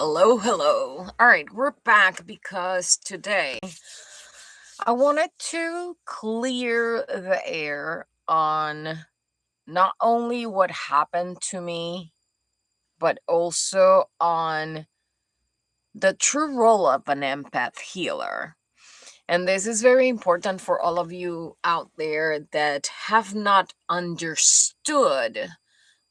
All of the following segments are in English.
Hello. All right, we're back because today I wanted to clear the air on not only what happened to me, but also on the true role of an empath healer. And this is very important for all of you out there that have not understood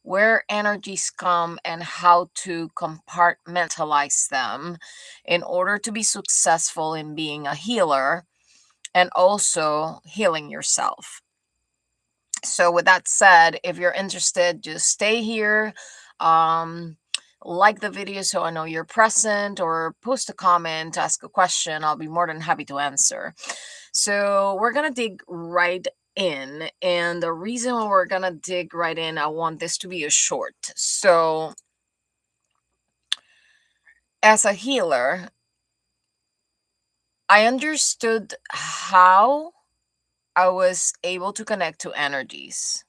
where energies come and how to compartmentalize them in order to be successful in being a healer and also healing yourself. So with that said, if you're interested, just stay here. Like the video so I know you're present, or post a comment, ask a question. I'll be more than happy to answer. So we're gonna dig right in, and the reason why we're gonna dig right in, I want this to be a short. So as a healer, I understood how I was able to connect to energies.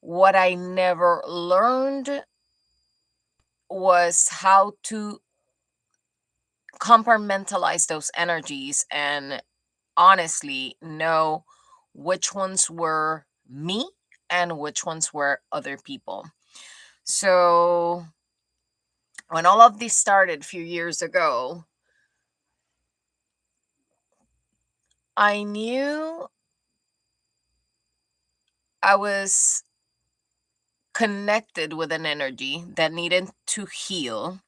What I never learned was how to compartmentalize those energies and honestly know which ones were me and which ones were other people. So when all of this started a few years ago, I knew I was connected with an energy that needed to heal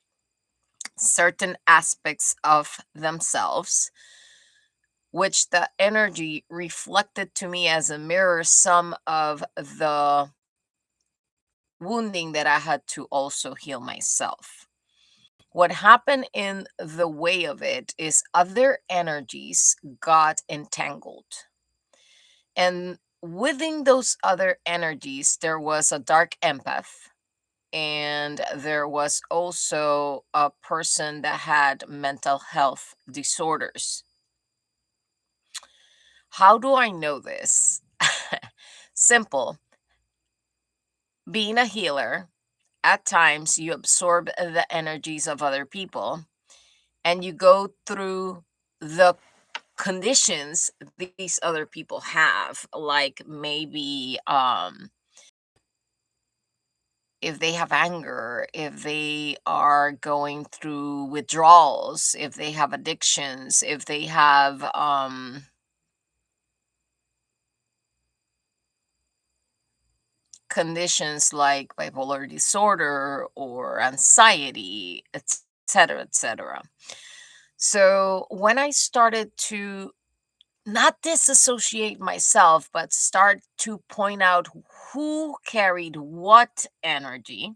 certain aspects of themselves, which the energy reflected to me as a mirror some of the wounding that I had to also heal myself. What happened in the way of it is other energies got entangled. And within those other energies, there was a dark empath. And there was also a person that had mental health disorders. How do I know this? Simple. Being a healer, at times you absorb the energies of other people and you go through the conditions these other people have, like maybe if they have anger, if they are going through withdrawals, if they have addictions, if they have conditions like bipolar disorder or anxiety, etc., etc. So when I started to not disassociate myself, but start to point out who carried what energy,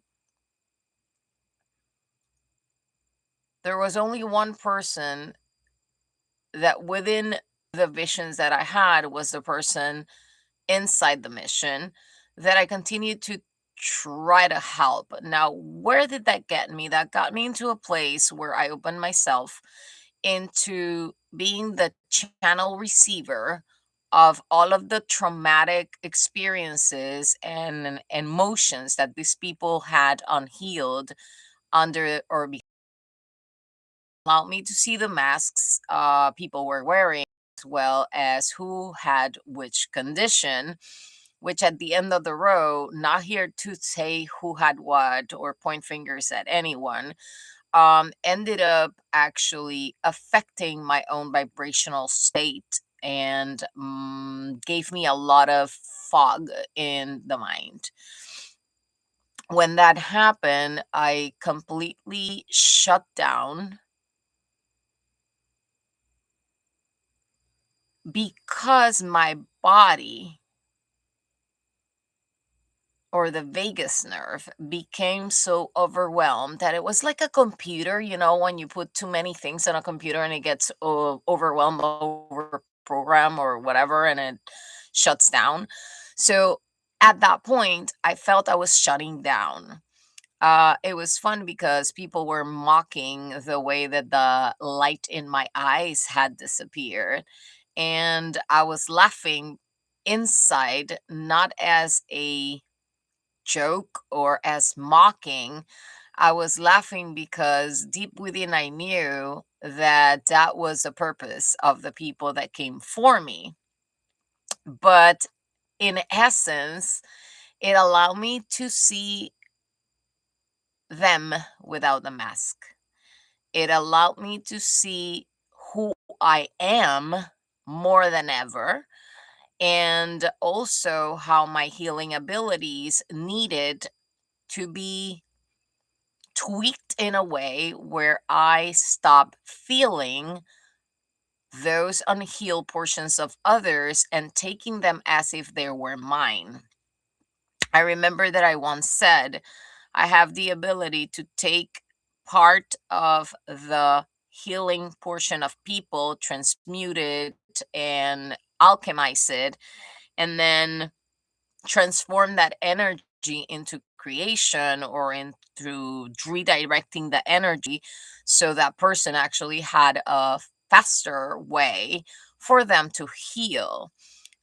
there was only one person that within the visions that I had was the person inside the mission that I continued to try to help. Now, where did that get me? That got me into a place where I opened myself into being the channel receiver of all of the traumatic experiences and emotions that these people had unhealed under or allowed me to see the masks people were wearing, as well as who had which condition, which at the end of the row, not here to say who had what or point fingers at anyone, ended up actually affecting my own vibrational state and gave me a lot of fog in the mind. When that happened, I completely shut down because my body or the vagus nerve became so overwhelmed that it was like a computer, when you put too many things on a computer and it gets overwhelmed, over program or whatever, and it shuts down. So at that point, I felt I was shutting down. It was fun because people were mocking the way that the light in my eyes had disappeared. And I was laughing inside, not as a joke or as mocking, I was laughing because deep within I knew that that was the purpose of the people that came for me. But in essence, it allowed me to see them without the mask. It allowed me to see who I am more than ever, and also how my healing abilities needed to be tweaked in a way where I stop feeling those unhealed portions of others and taking them as if they were mine. I remember that I once said, I have the ability to take part of the healing portion of people, transmute it and alchemize it, and then transform that energy into creation or into redirecting the energy so that person actually had a faster way for them to heal.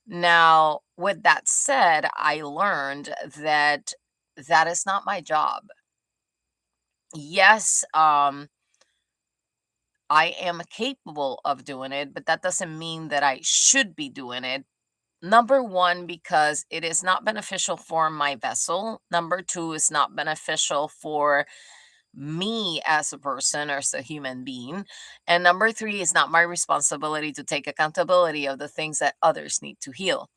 Now, with that said, I learned that that is not my job. Yes, I am capable of doing it, but that doesn't mean that I should be doing it. Number one, because it is not beneficial for my vessel. Number two, is not beneficial for me as a person or as a human being. And number three, is not my responsibility to take accountability of the things that others need to heal.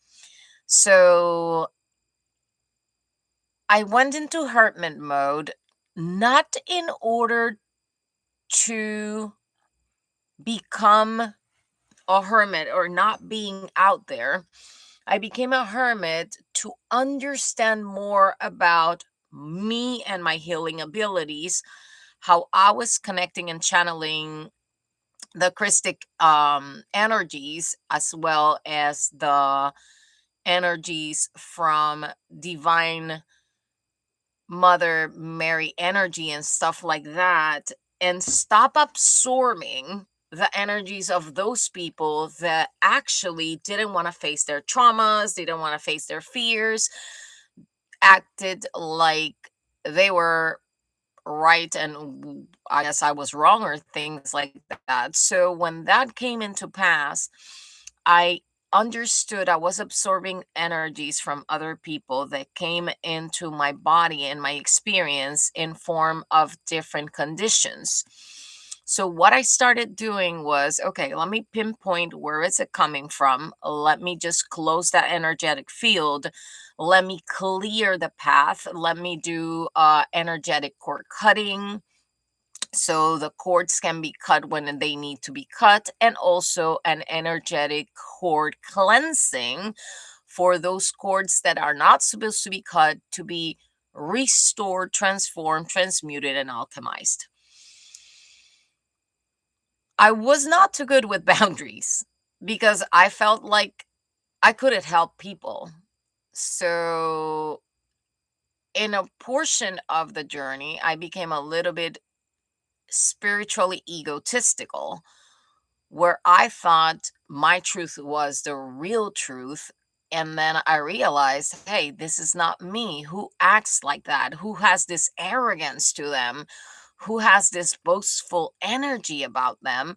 So I went into hermit mode, not in order to become a hermit or not being out there. I became a hermit to understand more about me and my healing abilities, how I was connecting and channeling the Christic energies, as well as the energies from divine Mother Mary energy and stuff like that, and stop absorbing the energies of those people that actually didn't want to face their traumas, they didn't want to face their fears, acted like they were right and I guess I was wrong or things like that. So when that came into pass, I understood I was absorbing energies from other people that came into my body and my experience in form of different conditions. So what I started doing was, okay, let me pinpoint where is it coming from. Let me just close that energetic field, let me clear the path, let me do energetic cord cutting so the cords can be cut when they need to be cut, and also an energetic cord cleansing for those cords that are not supposed to be cut to be restored, transformed, transmuted, and alchemized. I was not too good with boundaries because I felt like I couldn't help people. So in a portion of the journey, I became a little bit spiritually egotistical, where I thought my truth was the real truth. And then I realized, hey, this is not me. Who acts like that? Who has this arrogance to them? Who has this boastful energy about them?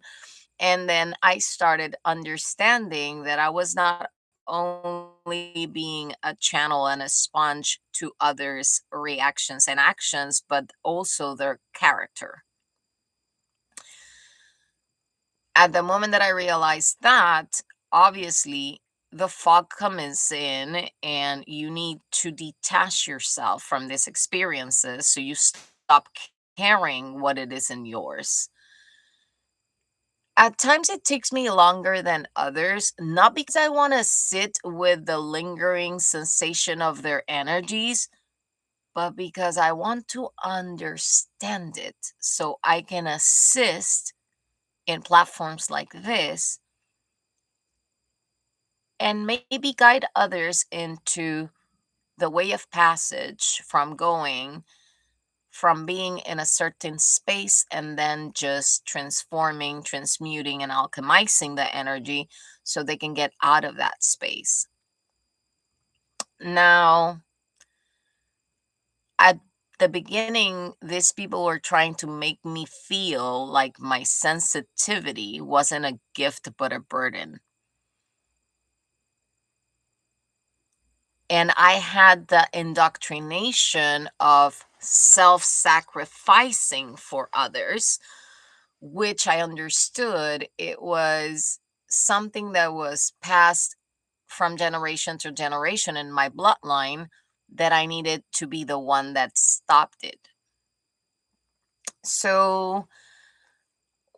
And then I started understanding that I was not only being a channel and a sponge to others' reactions and actions, but also their character. At the moment that I realized that, obviously, the fog comes in and you need to detach yourself from these experiences so you stop caring what it is in yours. At times it takes me longer than others, not because I want to sit with the lingering sensation of their energies, but because I want to understand it so I can assist in platforms like this and maybe guide others into the way of passage from going from being in a certain space and then just transforming, transmuting, and alchemizing the energy so they can get out of that space. Now, at the beginning, these people were trying to make me feel like my sensitivity wasn't a gift but a burden. And I had the indoctrination of self sacrificing for others, which I understood it was something that was passed from generation to generation in my bloodline, that I needed to be the one that stopped it. So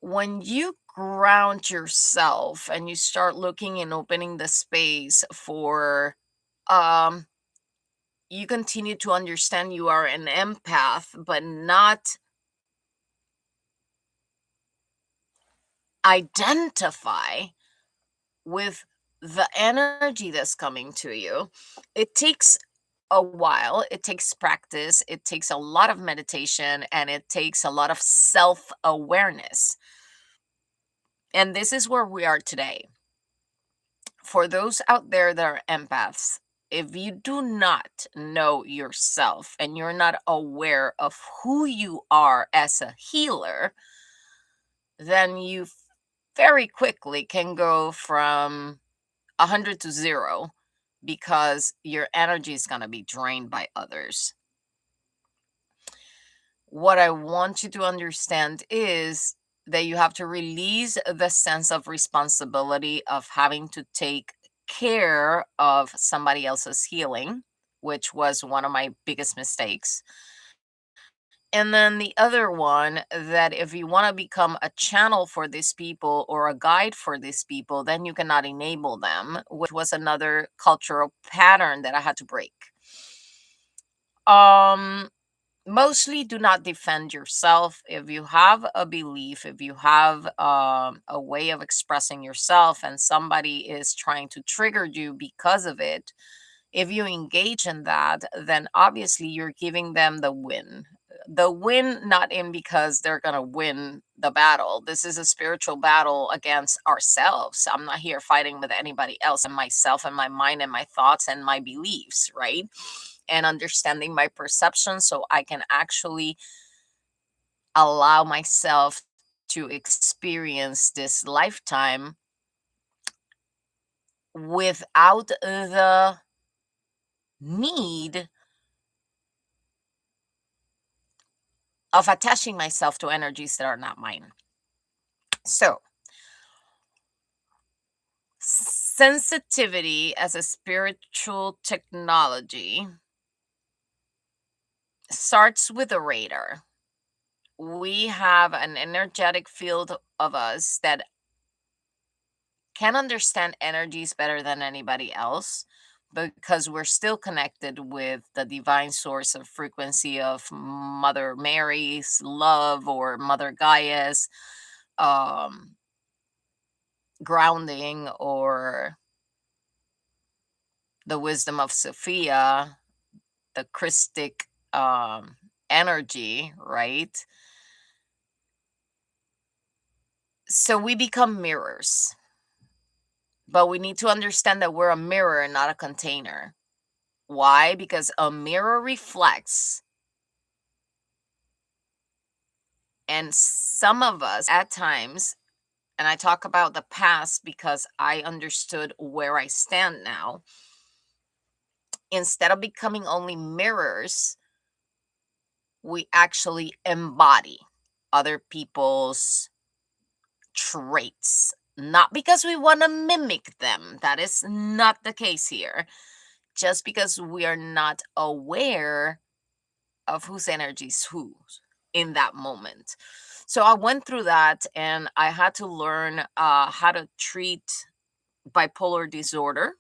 when you ground yourself and you start looking and opening the space for, um you continue to understand you are an empath, but not identify with the energy that's coming to you. It takes a while, it takes practice, it takes a lot of meditation, and it takes a lot of self awareness. And this is where we are today. For those out there that are empaths, if you do not know yourself and you're not aware of who you are as a healer, then you very quickly can go from 100 to 0, because your energy is going to be drained by others. What I want you to understand is that you have to release the sense of responsibility of having to take care of somebody else's healing, which was one of my biggest mistakes. And then the other one, that if you want to become a channel for these people or a guide for these people, then you cannot enable them, which was another cultural pattern that I had to break. Um, Mostly do not defend yourself. If you have a belief, if you have a way of expressing yourself and somebody is trying to trigger you because of it, if you engage in that, then obviously you're giving them the win. The win, not in because they're going to win the battle. This is a spiritual battle against ourselves. I'm not here fighting with anybody else and myself and my mind and my thoughts and my beliefs, right? And understanding my perception so I can actually allow myself to experience this lifetime without the need of attaching myself to energies that are not mine. So, sensitivity as a spiritual technology starts with a radar. We have an energetic field of us that can understand energies better than anybody else, because we're still connected with the divine source of frequency of Mother Mary's love, or Mother Gaia's um, grounding, or the wisdom of Sophia, the Christic energy, right? So we become mirrors, but we need to understand that we're a mirror and not a container. Why? Because a mirror reflects. And some of us at times, and I talk about the past because I understood where I stand now, instead of becoming only mirrors, we actually embody other people's traits. Not because we want to mimic them, that is not the case here. Just because we are not aware of whose energy is whose in that moment. So I went through that, and I had to learn how to treat bipolar disorder.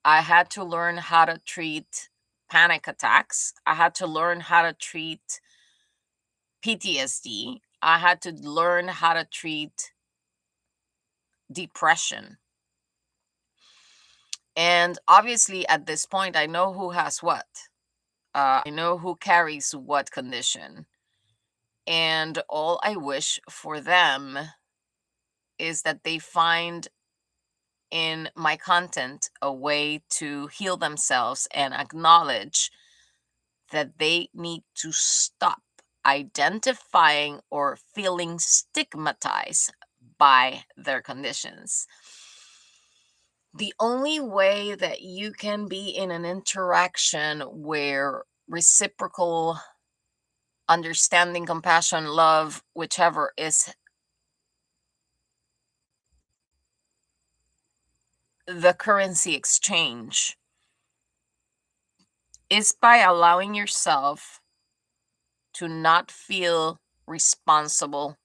I had to learn how to treat panic attacks. I had to learn how to treat PTSD. I had to learn how to treat depression. And obviously, at this point, I know who has what. I know who carries what condition. And all I wish for them is that they find in my content a way to heal themselves and acknowledge that they need to stop identifying or feeling stigmatized by their conditions. The only way that you can be in an interaction where reciprocal understanding, compassion, love, whichever, is the currency exchange is by allowing yourself to not feel responsible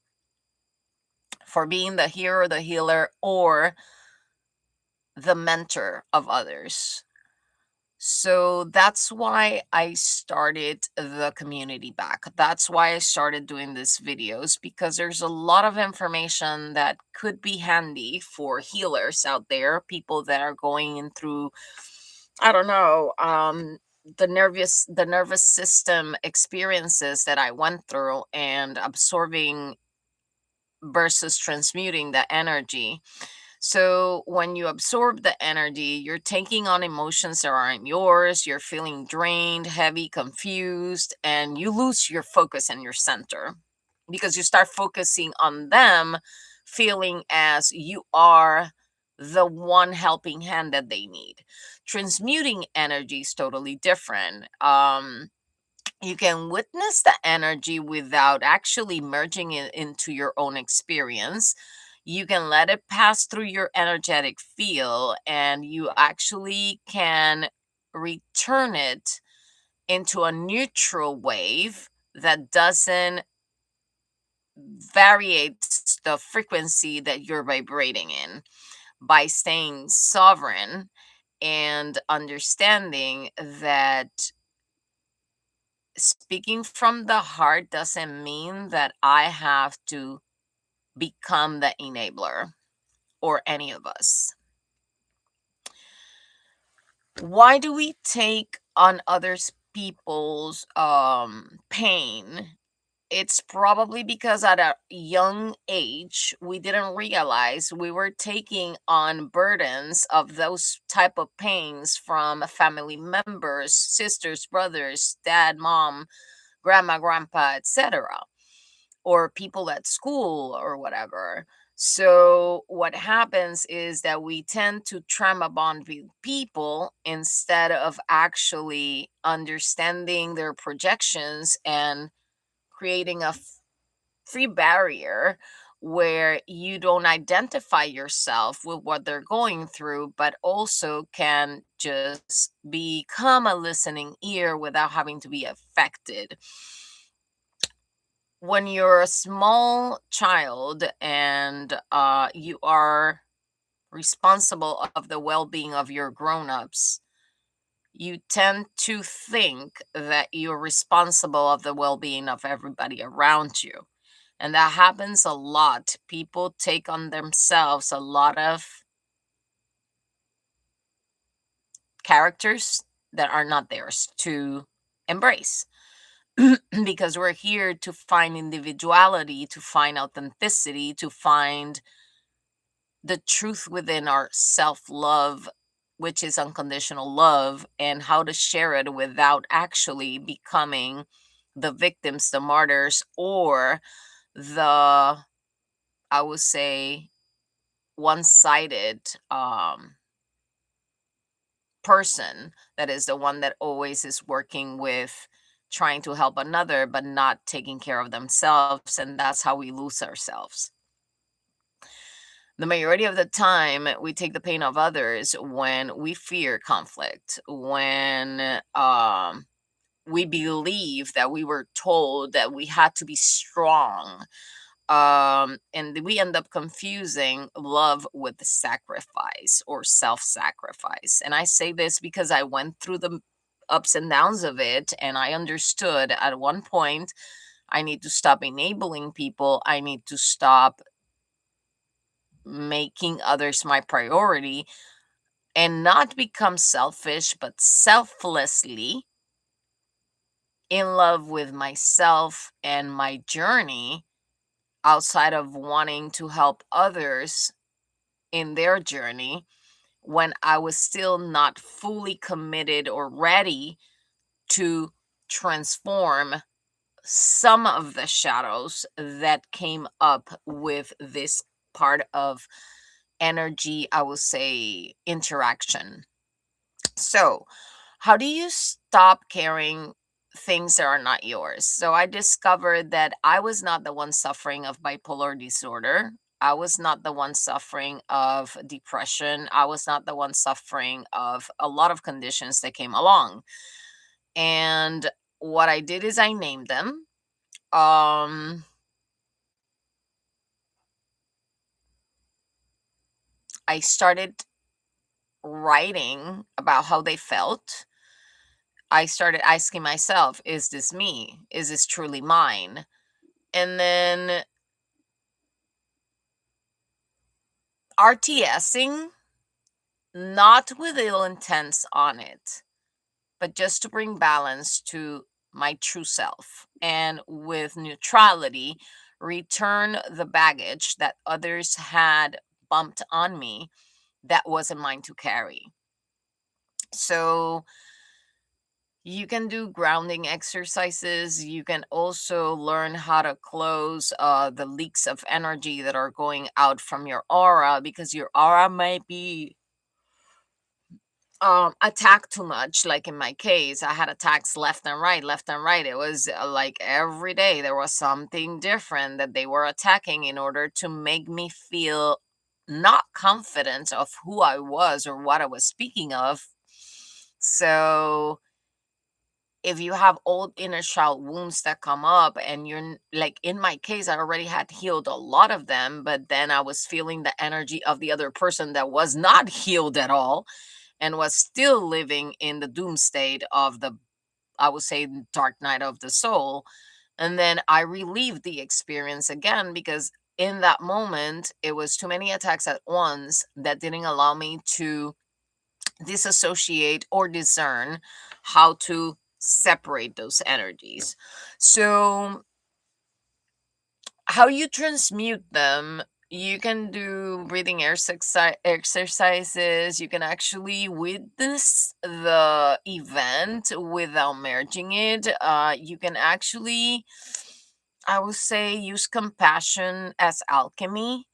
for being the hero, the healer, or the mentor of others. So that's why I started the community back. That's why I started doing these videos, because there's a lot of information that could be handy for healers out there, people that are going through, I don't know, the nervous system experiences that I went through, and absorbing versus transmuting the energy. So when you absorb the energy, you're taking on emotions that aren't yours, you're feeling drained, heavy, confused, and you lose your focus and your center, because you start focusing on them, feeling as you are the one helping hand that they need. Transmuting energy is totally different. You can witness the energy without actually merging it into your own experience. You can let it pass through your energetic field, and you actually can return it into a neutral wave that doesn't variate the frequency that you're vibrating in, by staying sovereign and understanding that speaking from the heart doesn't mean that I have to become the enabler, or any of us. Why do we take on others people's pain? It's probably because at a young age we didn't realize we were taking on burdens of those type of pains from family members, sisters, brothers, dad, mom, grandma, grandpa, etc., or people at school or whatever. So what happens is that we tend to trauma bond with people instead of actually understanding their projections and creating a free barrier where you don't identify yourself with what they're going through, but also can just become a listening ear without having to be affected. When you're a small child and you are responsible of the well-being of your grown-ups, you tend to think that you're responsible of the well-being of everybody around you. And that happens a lot. People take on themselves a lot of characters that are not theirs to embrace. Because we're here to find individuality, to find authenticity, to find the truth within our self love, which is unconditional love, and how to share it without actually becoming the victims, the martyrs, or the, I would say, one sided person that is the one that always is working with trying to help another but not taking care of themselves, and that's how we lose ourselves. The majority of the time we take the pain of others when we fear conflict, when we believe that we were told that we had to be strong, and we end up confusing love with sacrifice or self-sacrifice. And I say this because I went through the ups and downs of it, and I understood at one point I need to stop enabling people, I need to stop making others my priority, and not become selfish but selflessly in love with myself and my journey, outside of wanting to help others in their journey, when I was still not fully committed or ready to transform some of the shadows that came up with this part of energy, I would say, interaction. So, how do you stop carrying things that are not yours? So, I discovered that I was not the one suffering of bipolar disorder. I was not the one suffering of depression. I was not the one suffering of a lot of conditions that came along. And what I did is I named them. Um, I started writing about how they felt. I started asking myself, is this me? Is this truly mine? And then RTSing, not with ill intents on it, but just to bring balance to my true self. And with neutrality, return the baggage that others had bumped on me that wasn't mine to carry. So you can do grounding exercises. You can also learn how to close the leaks of energy that are going out from your aura, because your aura might be attacked too much. Like in my case, I had attacks left and right, left and right. It was like every day there was something different that they were attacking in order to make me feel not confident of who I was or what I was speaking of. So if you have old inner child wounds that come up, and like in my case, I already had healed a lot of them, but then I was feeling the energy of the other person that was not healed at all and was still living in the doom state of the, I would say, dark night of the soul. And then I relived the experience again, because in that moment it was too many attacks at once that didn't allow me to disassociate or discern how to separate those energies. So, how you transmute them, you can do breathing exercises. You can actually witness the event without merging it. You can actually, I would say, use compassion as alchemy,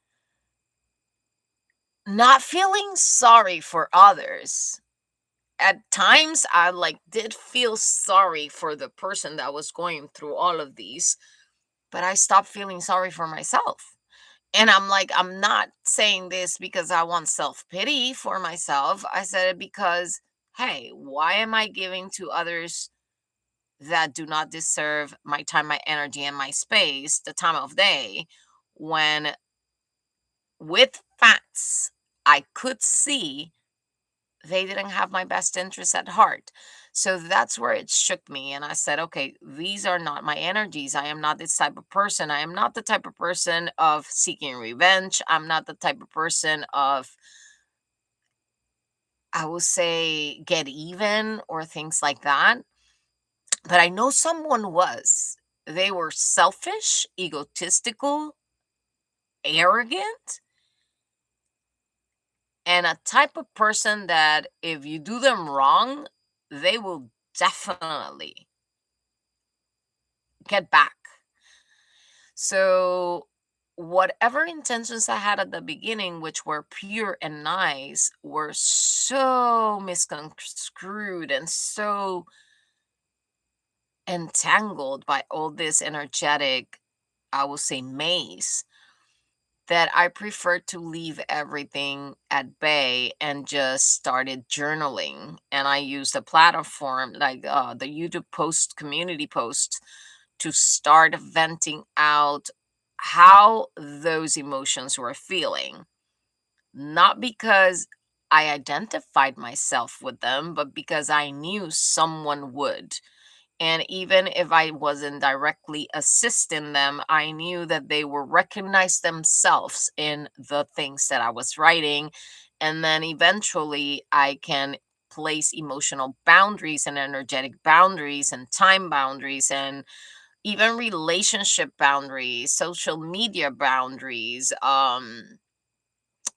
not feeling sorry for others. At times I like did feel sorry for the person that was going through all of these, but I stopped feeling sorry for myself. And I'm like, I'm not saying this because I want self-pity for myself. I said it because, hey, why am I giving to others that do not deserve my time, my energy, and my space, the time of day, when with facts I could see they didn't have my best interest at heart. So that's where it shook me. And I said, okay, these are not my energies. I am not this type of person. I am not the type of person of seeking revenge. I'm not the type of person of, I will say, get even or things like that. But I know someone was. They were selfish, egotistical, arrogant, and a type of person that if you do them wrong, they will definitely get back. So, whatever intentions I had at the beginning, which were pure and nice, were so misconstrued and so entangled by all this energetic, I will say, maze, that I preferred to leave everything at bay and just started journaling. And I used a platform like the YouTube post community post to start venting out how those emotions were feeling. Not because I identified myself with them, but because I knew someone would. And even if I wasn't directly assisting them, I knew that they would recognize themselves in the things that I was writing. And then eventually I can place emotional boundaries and energetic boundaries and time boundaries and even relationship boundaries, social media boundaries,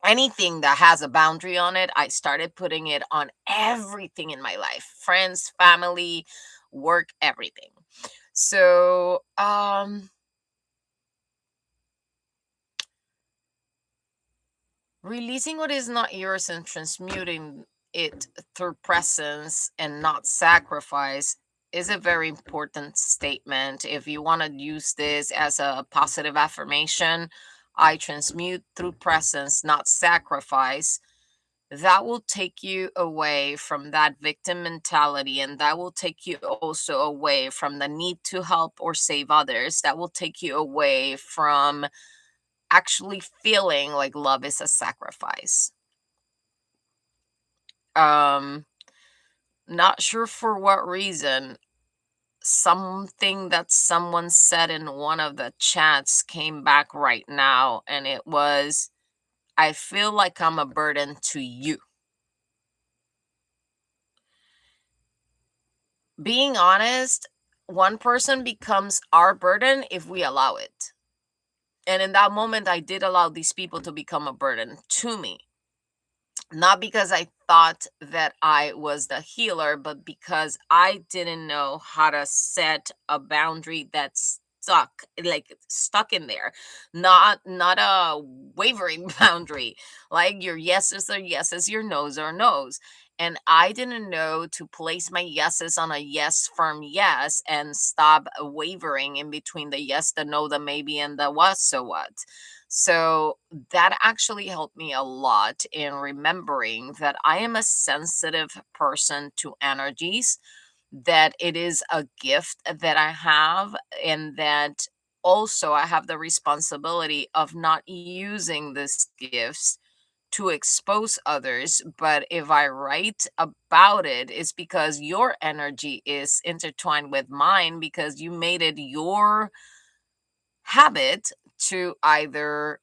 anything that has a boundary on it. I started putting it on everything in my life, friends, family, work, everything. So, releasing what is not yours and transmuting it through presence and not sacrifice is a very important statement. If you want to use this as a positive affirmation, I transmute through presence, not sacrifice. That will take you away from that victim mentality, and that will take you also away from the need to help or save others. That will take you away from actually feeling like love is a sacrifice. Um, Not sure for what reason. Something that someone said in one of the chats came back right now, and it was, I feel like I'm a burden to you. Being honest, one person becomes our burden if we allow it. And in that moment, I did allow these people to become a burden to me. Not because I thought that I was the healer, but because I didn't know how to set a boundary that's stuck in there. Not a wavering boundary. Like your yeses are yeses, your no's are no's. And I didn't know to place my yeses on a yes firm yes and stop wavering in between the yes, the no, the maybe, and the what so what. So that actually helped me a lot in remembering that I am a sensitive person to energies, that it is a gift that I have, and that also I have the responsibility of not using these gifts to expose others. But if I write about it, it's because your energy is intertwined with mine, because you made it your habit to either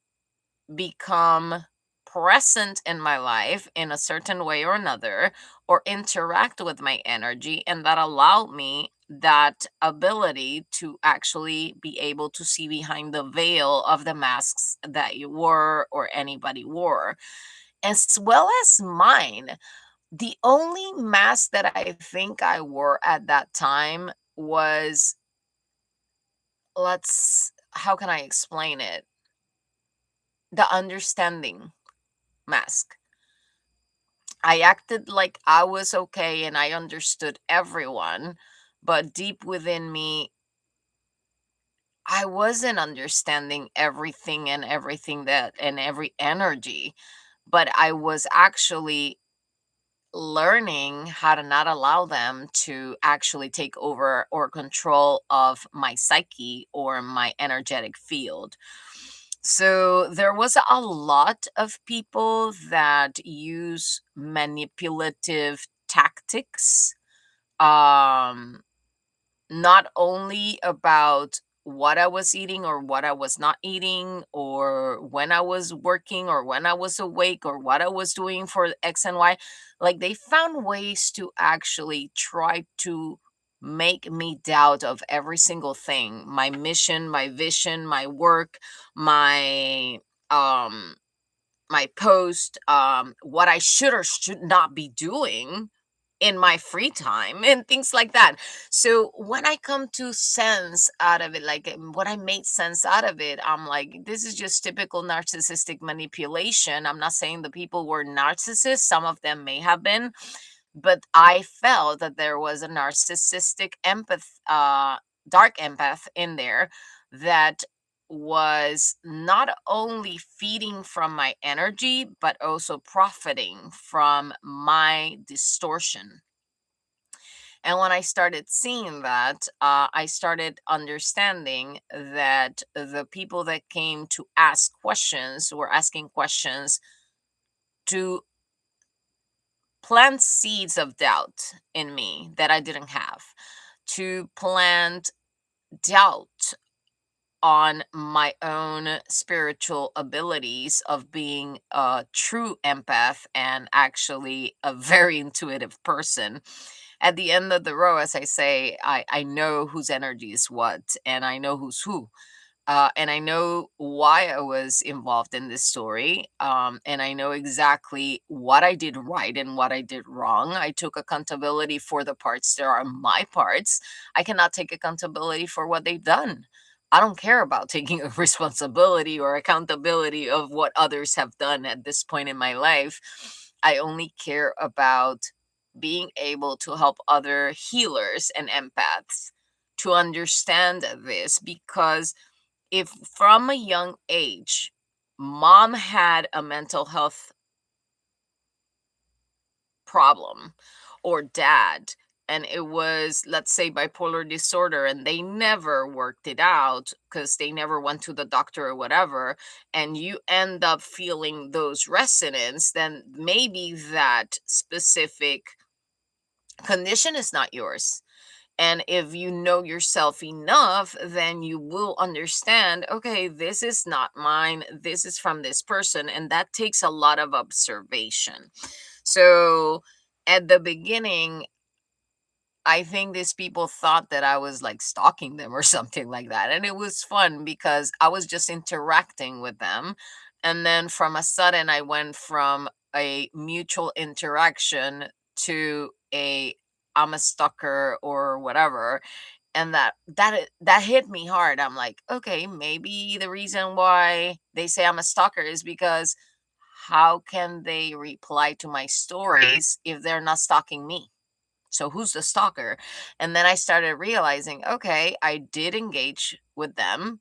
become present in my life in a certain way or another, or interact with my energy, and that allowed me that ability to actually be able to see behind the veil of the masks that you wore or anybody wore, as well as mine. The only mask that I think I wore at that time was, let's how can I explain it, the understanding mask. I acted like I was okay and I understood everyone, but deep within me, I wasn't understanding everything that and every energy, but I was actually learning how to not allow them to actually take over or control of my psyche or my energetic field. So there was a lot of people that use manipulative tactics, um not only about what I was eating or what I was not eating, or when I was working or when I was awake, or what I was doing for X and Y. Like, they found ways to actually try to make me doubt of every single thing, my mission, my vision, my work, my um my post, what I should or should not be doing in my free time and things like that. So when I come to sense out of it, like when I made sense out of it, I'm like, this is just typical narcissistic manipulation. I'm not saying the people were narcissists, some of them may have been, but I felt that there was a narcissistic dark empath in there that was not only feeding from my energy, but also profiting from my distortion. And when I started seeing that, I started understanding that the people that came to ask questions were asking questions to plant seeds of doubt in me that I didn't have, to plant doubt on my own spiritual abilities of being a true empath and actually a very intuitive person. At the end of the row, as I say, I know whose energy is what, and I know who's who. And I know why I was involved in this story. And I know exactly what I did right and what I did wrong. I took accountability for the parts that are my parts. I cannot take accountability for what they've done. I don't care about taking a responsibility or accountability of what others have done at this point in my life. I only care about being able to help other healers and empaths to understand this, because if from a young age mom had a mental health problem, or dad, and it was, let's say, bipolar disorder, and they never worked it out because they never went to the doctor or whatever, and you end up feeling those resonance, then maybe that specific condition is not yours. And if you know yourself enough, then you will understand, okay, this is not mine. This is from this person. And that takes a lot of observation. So at the beginning, I think these people thought that I was like stalking them or something like that. And it was fun because I was just interacting with them. And then from a sudden, I went from a mutual interaction to a I'm a stalker or whatever. And that hit me hard. I'm like, okay, maybe the reason why they say I'm a stalker is because how can they reply to my stories if they're not stalking me? So who's the stalker? And then I started realizing, okay, I did engage with them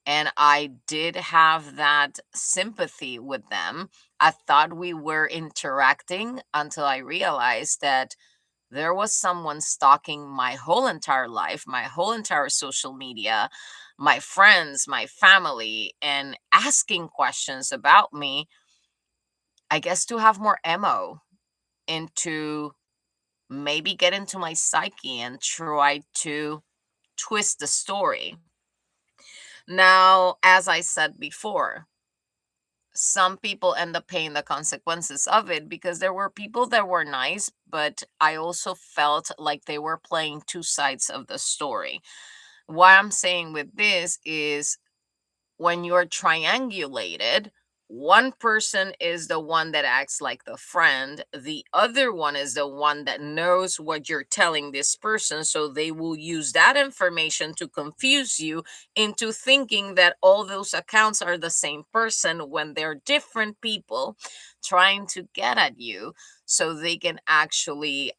and I did have that sympathy with them. I thought we were interacting until I realized that there was someone stalking my whole entire life, my whole entire social media, my friends, my family, and asking questions about me, I guess to have more ammo into maybe get into my psyche and try to twist the story. Now, as I said before, some people end up paying the consequences of it because there were people that were nice, but I also felt like they were playing two sides of the story. What I'm saying with this is when you're triangulated, one person is the one that acts like the friend, the other one is the one that knows what you're telling this person. So they will use that information to confuse you into thinking that all those accounts are the same person when they're different people trying to get at you so they can actually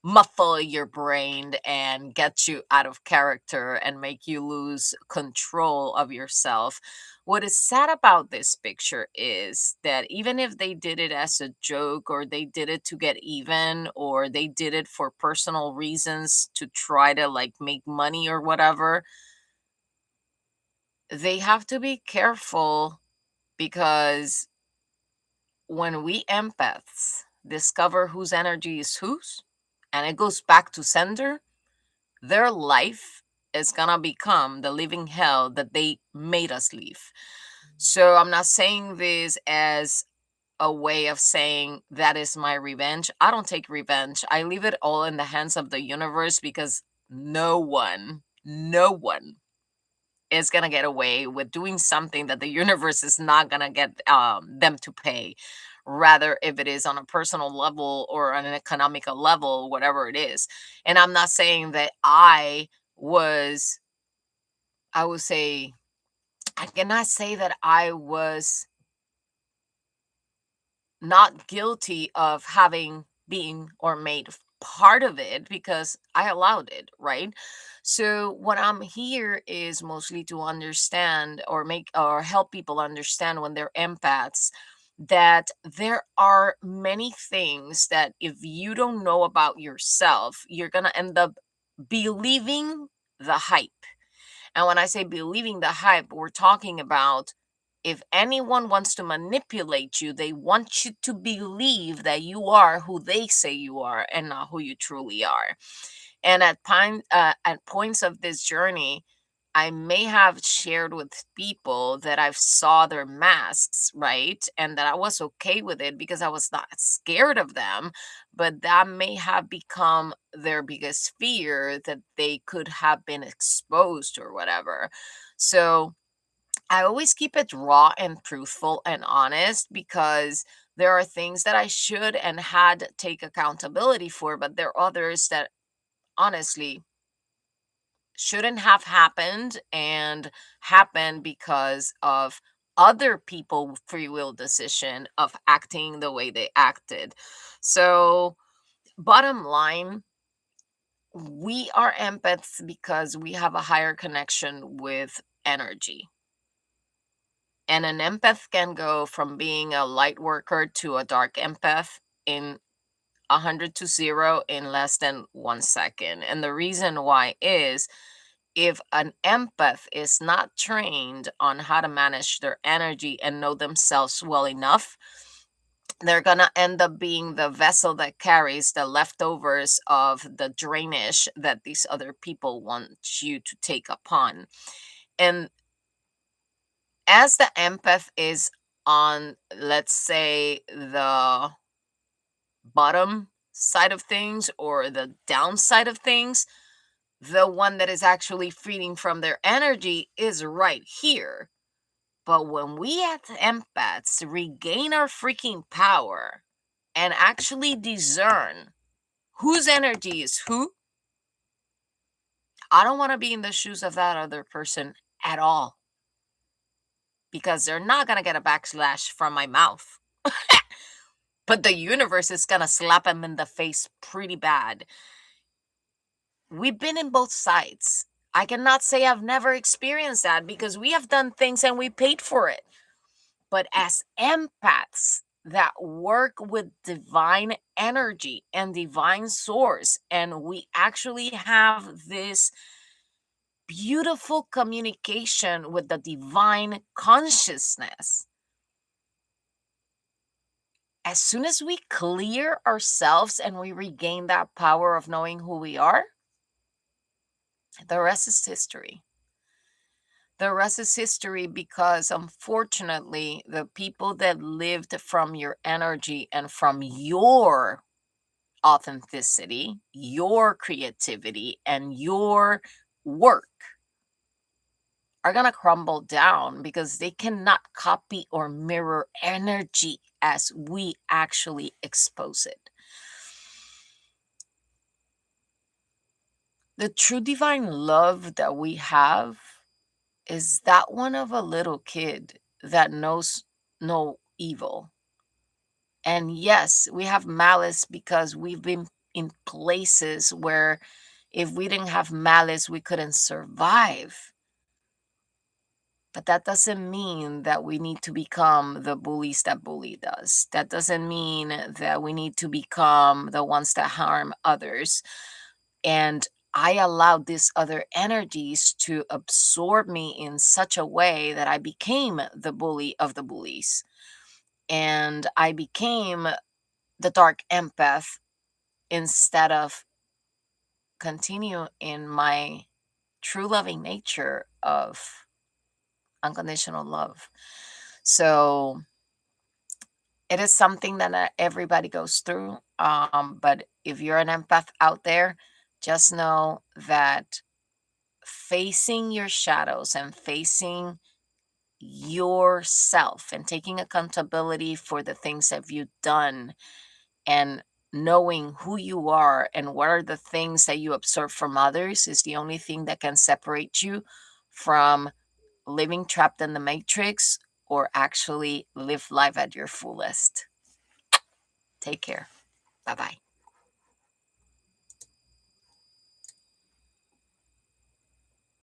muffle your brain and get you out of character and make you lose control of yourself. What is sad about this picture is that even if they did it as a joke, or they did it to get even, or they did it for personal reasons to try to like make money or whatever, they have to be careful, because when we empaths discover whose energy is whose, and it goes back to sender, their life is gonna become the living hell that they made us live. So I'm not saying this as a way of saying that is my revenge. I don't take revenge. I leave it all in the hands of the universe, because no one is gonna get away with doing something that the universe is not gonna get them to pay. Rather, if it is on a personal level or on an economical level, whatever it is. And I'm not saying that was, I would say, I cannot say that I was not guilty of having been or made part of it, because I allowed it, right? So what I'm here is mostly to understand or make or help people understand when they're empaths, that there are many things that if you don't know about yourself, you're going to end up believing the hype. And when I say believing the hype, we're talking about if anyone wants to manipulate you, they want you to believe that you are who they say you are and not who you truly are. And at points of this journey, I may have shared with people that I've saw their masks, right? And that I was okay with it because I was not scared of them, but that may have become their biggest fear, that they could have been exposed or whatever. So I always keep it raw and truthful and honest, because there are things that I should and had take accountability for, but there are others that honestly shouldn't have happened and happened because of other people free will decision of acting the way they acted. So bottom line, we are empaths because we have a higher connection with energy. And an empath can go from being a light worker to a dark empath in 100 to 0 in less than 1 second. And the reason why is, if an empath is not trained on how to manage their energy and know themselves well enough, they're going to end up being the vessel that carries the leftovers of the drainage that these other people want you to take upon. And as the empath is on, let's say, the bottom side of things or the downside of things, the one that is actually feeding from their energy is right here. But when we as empaths regain our freaking power and actually discern whose energy is who, I don't want to be in the shoes of that other person at all, because they're not going to get a backslash from my mouth. But the universe is going to slap them in the face pretty bad. We've been in both sides. I cannot say I've never experienced that, because we have done things and we paid for it. But as empaths that work with divine energy and divine source, and we actually have this beautiful communication with the divine consciousness, as soon as we clear ourselves and we regain that power of knowing who we are, the rest is history. The rest is history, because unfortunately, the people that lived from your energy and from your authenticity, your creativity, and your work are going to crumble down, because they cannot copy or mirror energy as we actually expose it. The true divine love that we have is that one of a little kid that knows no evil. And yes, we have malice because we've been in places where if we didn't have malice, we couldn't survive. But that doesn't mean that we need to become the bullies that bully us. That doesn't mean that we need to become the ones that harm others. And I allowed these other energies to absorb me in such a way that I became the bully of the bullies. And I became the dark empath instead of continue in my true loving nature of unconditional love. So it is something that everybody goes through. But if you're an empath out there, just know that facing your shadows and facing yourself and taking accountability for the things that you've done, and knowing who you are and what are the things that you absorb from others, is the only thing that can separate you from living trapped in the matrix or actually live life at your fullest. Take care. Bye-bye.